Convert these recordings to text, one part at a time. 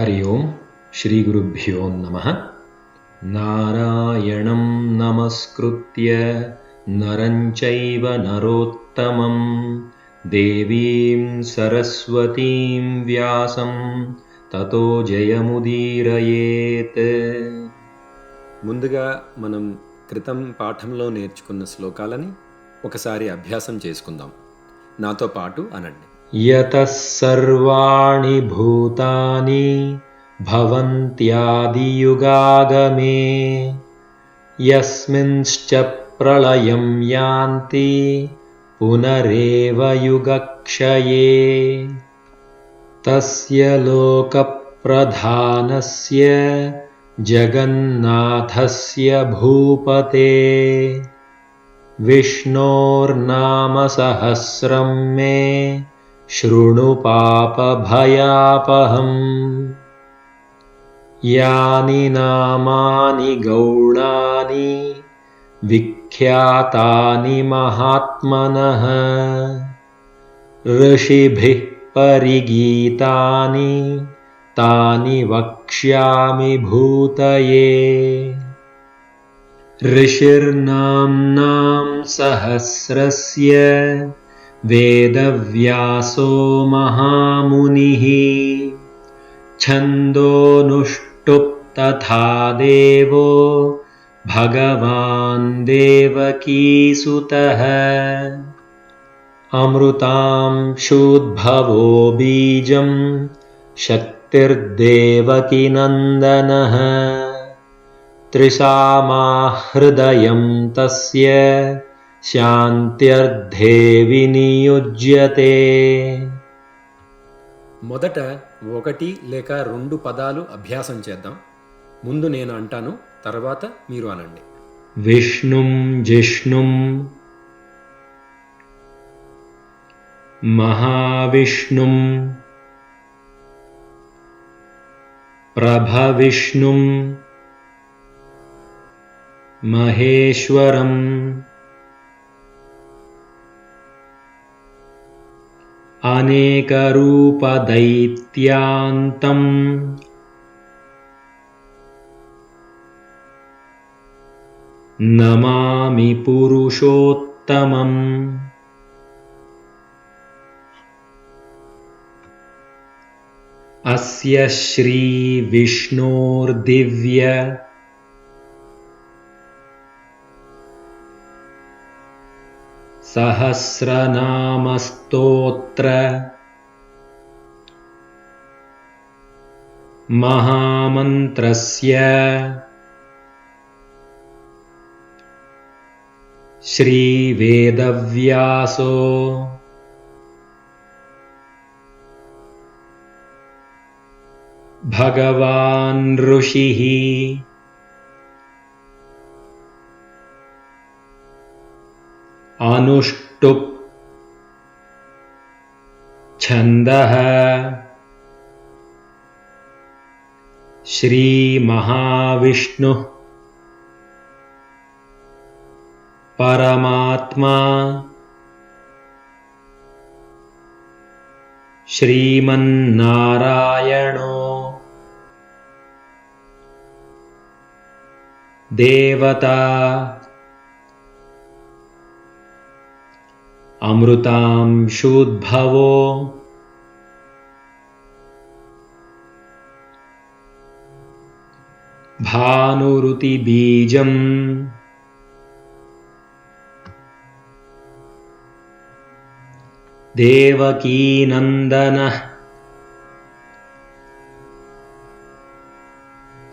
हरि ओम् श्रीगुरुभ्यो नमः। नारायणं नमस्कृत्य नरं चैव नरोत्तमं देवीं सरस्वतीं व्यासं ततो जयमुदीरयेत्। ముందుగా మనం క్రితం పాఠంలో నేర్చుకున్న శ్లోకాలని ఒకసారి అభ్యాసం చేసుకుందాం. నాతో పాటు అనండి. యతః సర్వాణి భూతాని భవంత్యాదియుగాగమే యస్మింశ్చ ప్రళయం యాంతి పునరేవ యుగక్షయే తస్య లోకప్రధానస్య జగన్నాథస్య భూపతే విష్ణోర్నామ సహస్రం మే శృణు పాపభయాపహం. యాని నామాని గౌణాని విఖ్యాతాని మహాత్మనః ఋషిభిః పరిగీతాని తాని వక్ష్యామి భూతయే. ऋषिर्नाम्नां सहस्रस्य वेदव्यासो महामुनिः छन्दोनुष्टुप् तथा देवो भगवान् देवकीसुतः अमृतांशूद्भवो बीजं शक्तिर्देवकीनन्दनः त्रिसामा हृदयं तस्य శాంత్యర్థే వినియుజ్యతే. మొదట ఒకటి లేక రెండు పదాలు అభ్యాసం చేద్దాం. ముందు నేను అంటాను, తర్వాత మీరు అనండి. విష్ణుం జిష్ణుం మహావిష్ణుం ప్రభవిష్ణుం మహేశ్వరం అనేకరూపదైత్యాంతం నమామి పురుషోత్తమం. అస్య శ్రీ విష్ణోర్దివ్య సహస్రనామస్తోత్ర మహామంత్రస్య శ్రీవేదవ్యాసో భగవాన్ ఋషిః అనుష్టుప్ ఛందః శ్రీమహావిష్ణుః పరమాత్మా శ్రీమన్నారాయణో దేవతా అమృతాంశూద్భవో భానురుతిబీజం దేవకీనందనః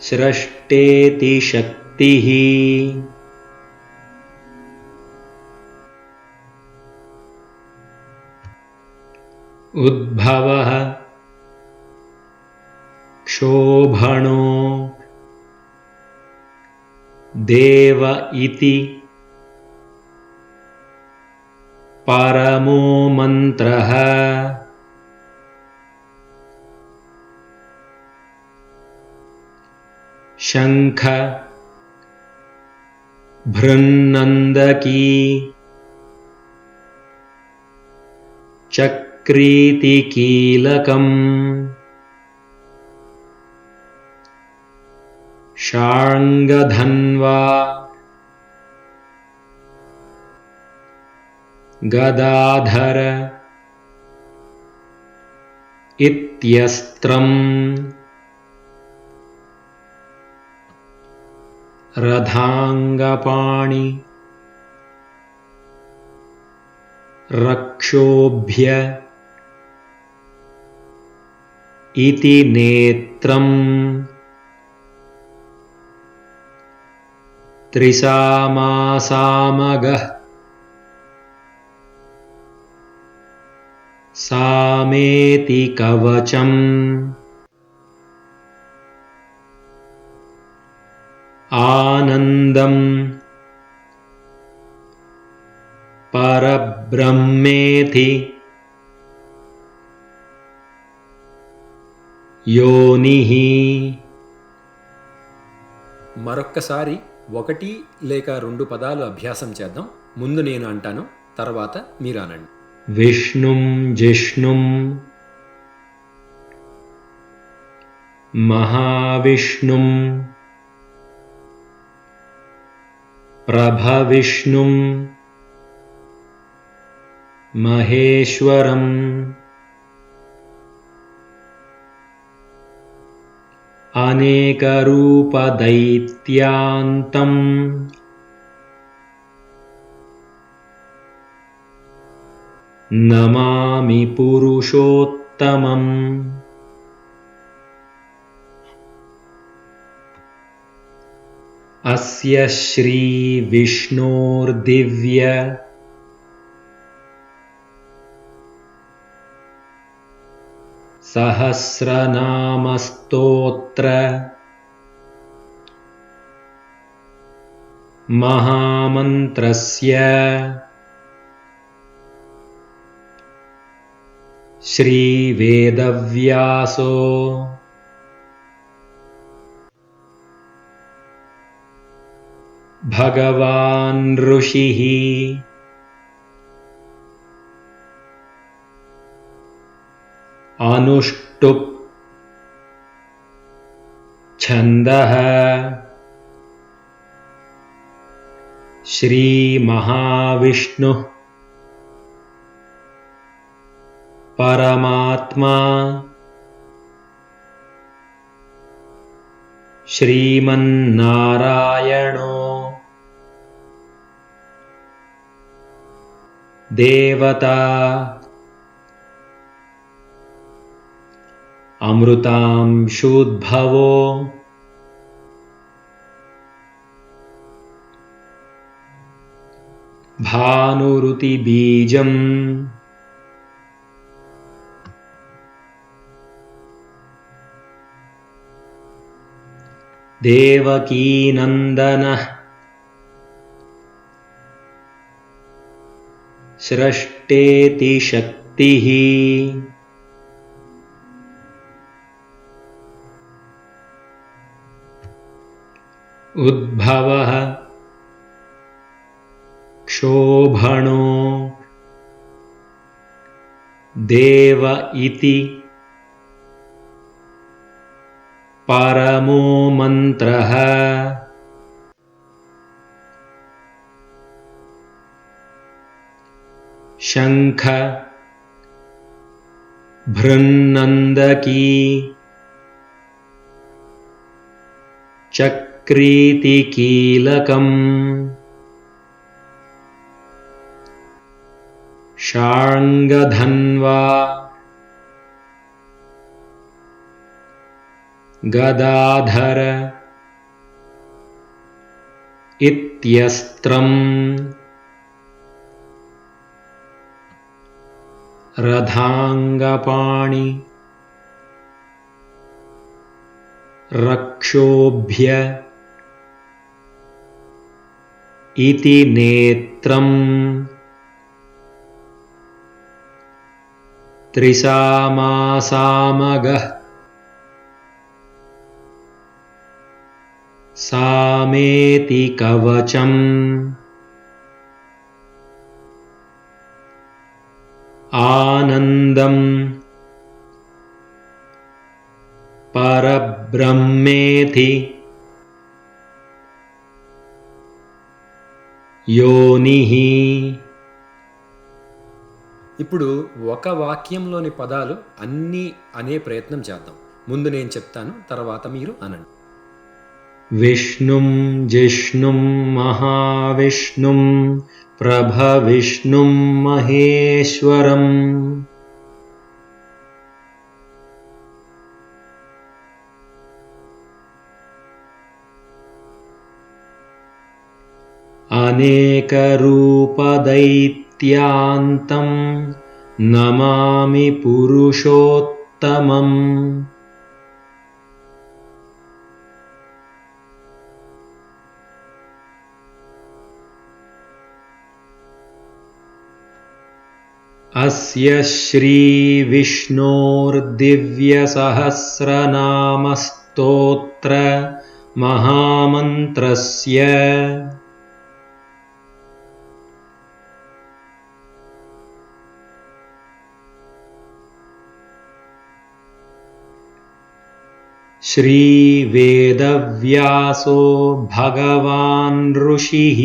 స్రష్టేతి శక్తిః ఉద్భవః క్షోభణో దేవ ఇతి పరమో మంత్రః శంఖ భృన్నందకీ చక్రీతి కీలకం शार्ङ्गधन्वा गदाधर इत्यस्त्रम् रथाङ्गपाणि रक्षोभ्य इति नेत्रम् त्रिसामासामगः सामेति कवचम् आनन्दम् परब्रह्मेति योनिः మరొక్కసారి ఒకటి లేక రెండు పదాలు అభ్యాసం చేద్దాం. ముందు నేను అంటాను, తర్వాత మీరు అనండి. విష్ణుం జిష్ణుం మహావిష్ణుం ప్రభవిష్ణుం మహేశ్వరం అనేకరూపదైత్యాంతం నమామి పురుషోత్తమం. అస్య శ్రీ విష్ణోర్దివ్య సహస్రనామస్తోత్ర మహామంత్రస్య శ్రీవేదవ్యాసో భగవాన్ ఋషిః అనుష్టుప్ ఛందః శ్రీమహావిష్ణుః పరమాత్మా శ్రీమన్నారాయణో దేవతా అమృతాంశూద్భవో భానురుతిబీజం దేవకీనందనః స్రష్టేతి శక్తిః ఉద్భవః క్షోభణో దేవ ఇతి పరమో మంత్రః శంఖ భృన్నందకీ చక్రీతి కీలకం షార్ంగధన్వా గదాధర ఇత్యస్త్రం రథాంగపాణి రక్షోభ్య ఇతి నేత్రం త్రిసామాసామగః సామేతి కవచం ఆనందం పరబ్రహ్మేతి योनिः। ఇప్పుడు ఒక వాక్యంలోని పదాలు అన్నీ అనే ప్రయత్నం చేద్దాం. ముందు నేను చెప్తాను, తర్వాత మీరు అనండి. విష్ణుం జిష్ణుం మహావిష్ణుం ప్రభవిష్ణుం మహేశ్వరం. అనేకరూపदैत्यान्तं నమామి పురుషోత్తమం. అస్య శ్రీ విష్ణోర్దివ్యసహస్రనామ స్తోత్ర మహామంత్రస్య श्रीवेदव्यासो भगवान् ऋषिः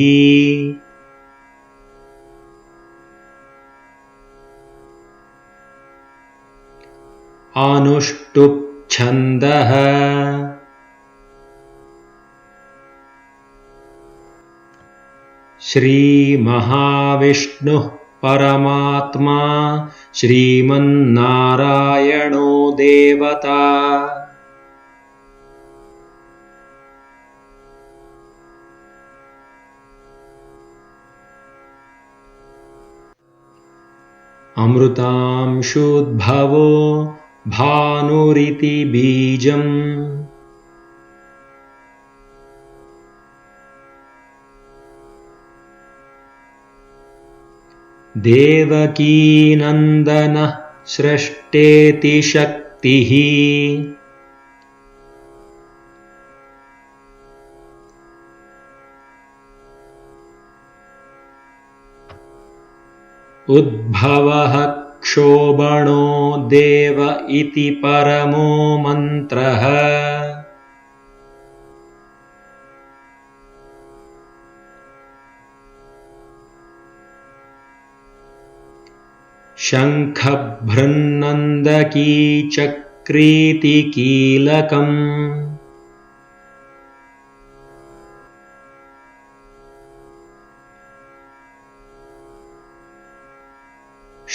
अनुष्टुप् छन्दः श्रीमहाविष्णुः परमात्मा श्रीमन्नारायणो देवता. अमृतांशुद्भवो भानुरिति बीजम् देवकीनन्दनः सृष्टेति शक्तिः उद्भवः क्षोभणो देव इति परमो मन्त्रः. शङ्खभृन्नन्दकी चक्रीति कीलकम्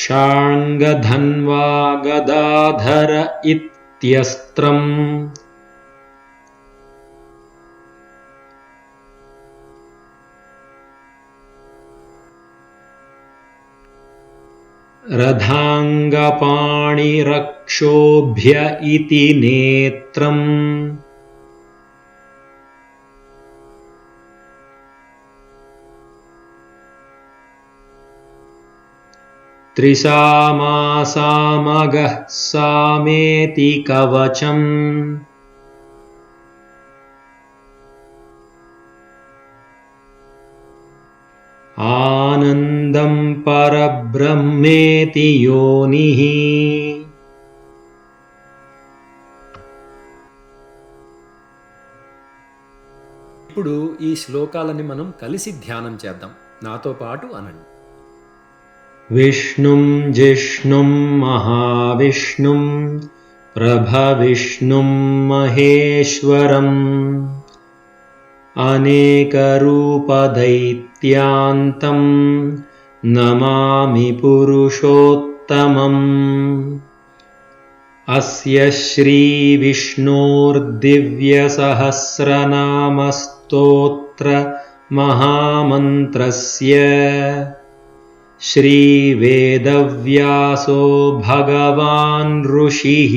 शार्ङ्गधन्वा गदाधर इत्यस्त्रम् रथाङ्गपाणिरक्षोभ्य इति नेत्रम् त्रिसामासामगः सामेति कवचम् आनन्दं परब्रह्मेति योनिः. ఇప్పుడు ఈ శ్లోకాలని మనం కలిసి ధ్యానం చేద్దాం. నాతో పాటు అనండి. विष्णुं जिष्णुं महाविष्णुं प्रभविष्णुं महेश्वरम् अनेकरूपदैत्यान्तं नमामि पुरुषोत्तमम्. अस्य श्रीविष्णोर्दिव्यसहस्रनामस्तोत्र महामन्त्रस्य श्रीवेदव्यासो भगवान् ऋषिः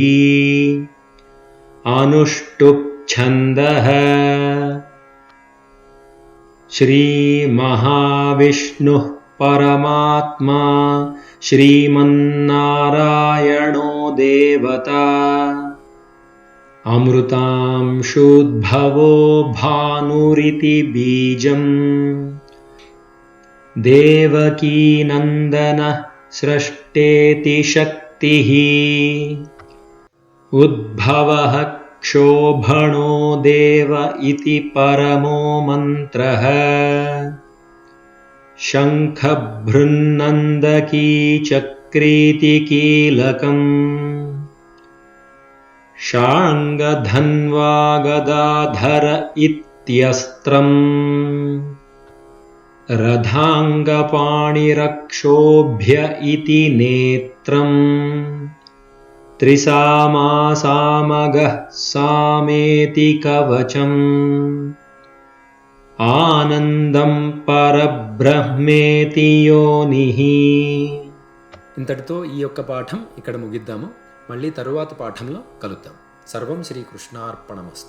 अनुष्टुप् छन्दः श्रीमहाविष्णुः परमात्मा श्रीमन्नारायणो देवता. अमृतांशुद्भवो भानुरिति बीजम् देवकीनन्दनः सृष्टेति शक्तिः उद्भवः क्षोभणो देव इति परमो मन्त्रः शङ्खभृन्नन्दकीचक्रीतिकीलकम् शार्ङ्गधन्वागदाधर इत्यस्त्रम् रथाङ्गपाणिरक्षोभ्य इति नेत्रम् त्रिसामासामगः सामेति कवचम् ఆనందం పరబ్రహ్మేతి యోనిః. ఇంతటితో ఈ యొక్క పాఠం ఇక్కడ ముగిద్దాము. మళ్ళీ తరువాత పాఠంలో కలుద్దాం. సర్వం శ్రీకృష్ణార్పణమస్తు.